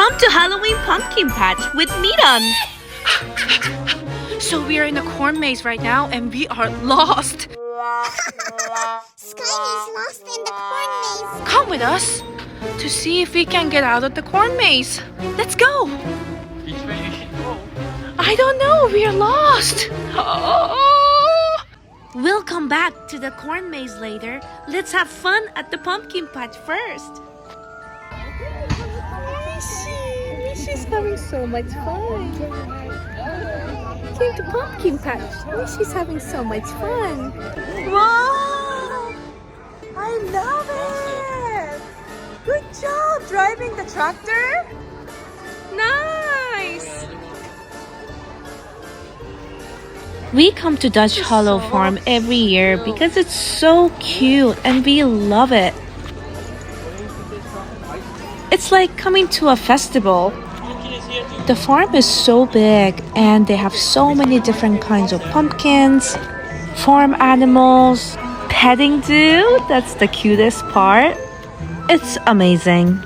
Welcome to Halloween Pumpkin Patch with Miran. So we are in the corn maze right now and we are lost. SKYNEE's lost in the corn maze. Come with us to see if we can get out of the corn maze. Let's go. Which way you should go? I don't know. We are lost. We'll come back to the corn maze later. Let's have fun at the pumpkin patch first. She's having so much fun. Came to pumpkin patch. She's having so much fun. Wow! I love it. Good job driving the tractor. Nice. We come to Dutch Hallow Farm every year because it's so cute and we love it. It's like coming to a festival. The farm is so big and they have so many different kinds of pumpkins, farm animals, petting zoo, that's the cutest part. It's amazing.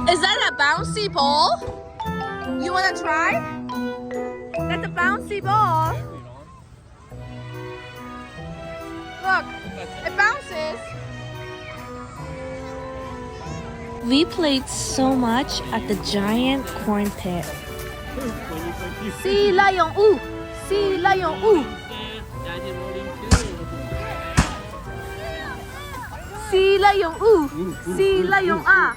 Is that a bouncy ball? You wanna try? That's a bouncy ball. Look, it bounces. We played so much at the giant corn pit. See lion, ooh. See lion, ooh. Daddy rolling too. See lion, ooh. See lion, ah.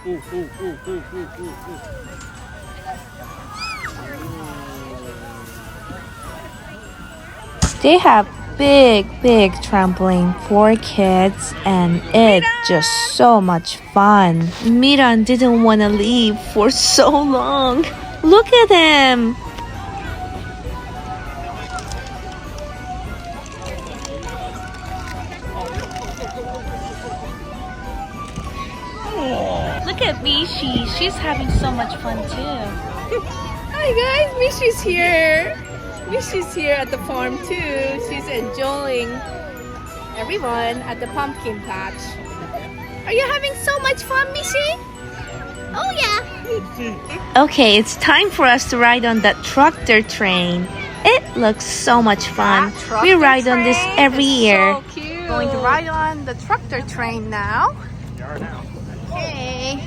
They have big trampoline for kids and it's just so much fun. Miran didn't want to leave for so long. Look at him. Look at Mishi. She's having so much fun too. Hi guys, Mishi's here. Mishi's here at the farm too. She's enjoying everyone at the pumpkin patch. Are you having so much fun, Mishi? Oh yeah. Okay, it's time for us to ride on that tractor train. It looks so much fun. We ride on this every year. So cute. Going to ride on the tractor train now. Okay.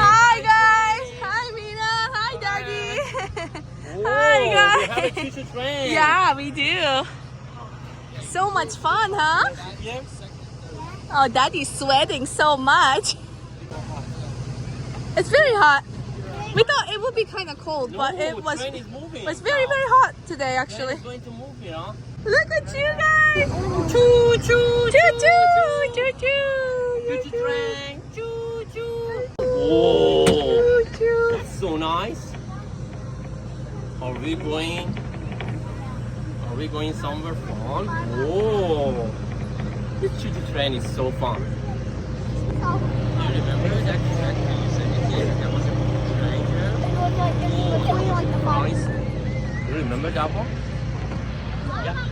Hi guys. Hi Mina. Hi Daddy. Hi guys. We have a choo-choo train. Yeah, we do. So much fun, huh? Yes. Oh, Daddy's sweating so much. It's very hot. We thought it would be kind of cold, but it was. Train is moving. It's very hot today, actually. It's going to move here. Look at you guys! Choo choo choo choo choo choo Choo-choo train. Choo-choo. Oh, that's so nice. Are we going? Are we going somewhere fun? Oh, this choo-choo train is so fun. You remember that track you said there was a train here? Oh, nice. You remember that one? Yeah.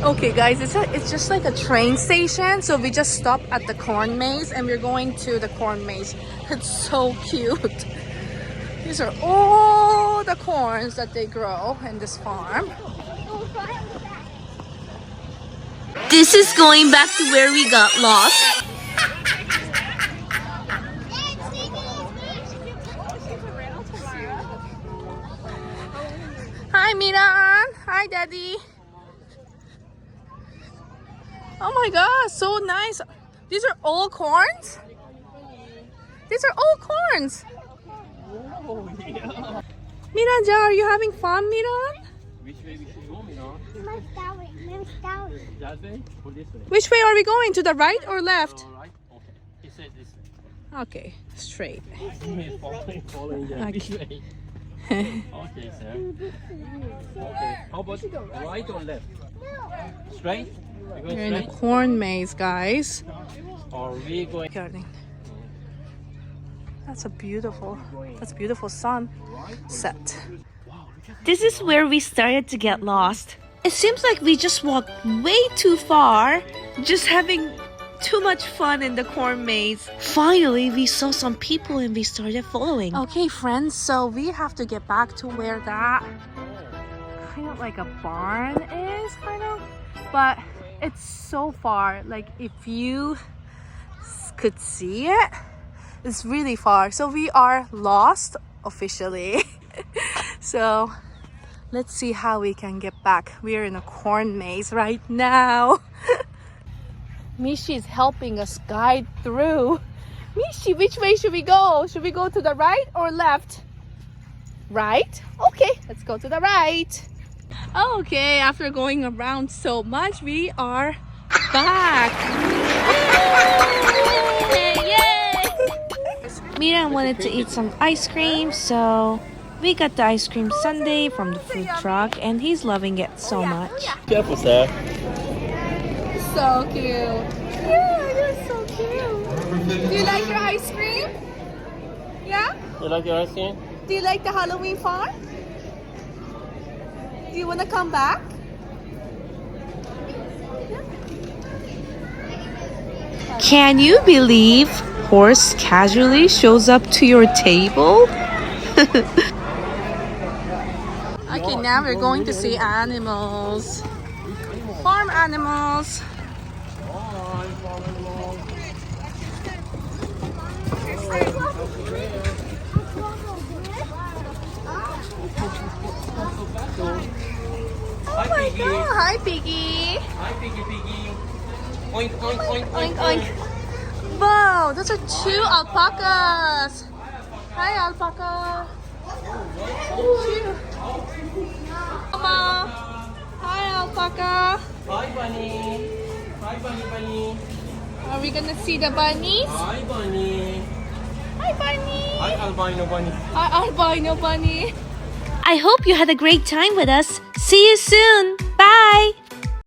Okay, guys, it's just like a train station. So we just stopped at the corn maze, and we're going to the corn maze. It's so cute. These are all the corns that they grow in this farm. This is going back to where we got lost. Hi, Miran. Hi, Daddy. Oh my God, so nice. These are all corns? These are all corns. Oh, yeah. Miran, are you having fun, Miran? Which way we should go, Miran? That way or this way? Which way are we going? To the right or left? All right. Okay. He says this way. Okay, straight. He's following this way. Okay, sir. Okay. How about right or left? Straight? We're going We're in a straight? corn maze, guys. Or we going? Gardening. That's a beautiful sunset. This is where we started to get lost. It seems like we just walked way too far, just having too much fun in the corn maze. Finally, we saw some people and we started following. Okay, friends, so we have to get back to where that kind of like a barn is, but it's so far. Like, if you could see it, it's really far. So we are lost officially. So let's see how we can get back. We are in a corn maze right now. Mishi is helping us guide through. Mishi, which way should we go? Should we go to the right or left? Right? Okay, let's go to the right. Okay, after going around so much, we are back. Yay! Miran wanted to eat some ice cream, so we got the ice cream sundae from the food truck and he's loving it so much. Careful, sir. So cute. Yeah, you're so cute. Do you like your ice cream? Yeah? You like your ice cream? Do you like the Halloween farm? Do you want to come back? Can you believe horse casually shows up to your table? Okay, now we're going to see animals. Farm animals. Oh my god! Hi, Piggy. Hi, Piggy Piggy. Oink, oink, oink, Oink, oink. Wow, those are 2 alpacas. Hi, alpaca. Cute. Mama. Hi, alpaca. Hi, bunny. Hi, bunny, bunny. Are we gonna see the bunnies? Hi, bunny. Hi, bunny. Hi, albino bunny. Hi, albino bunny. I hope you had a great time with us. See you soon. Bye.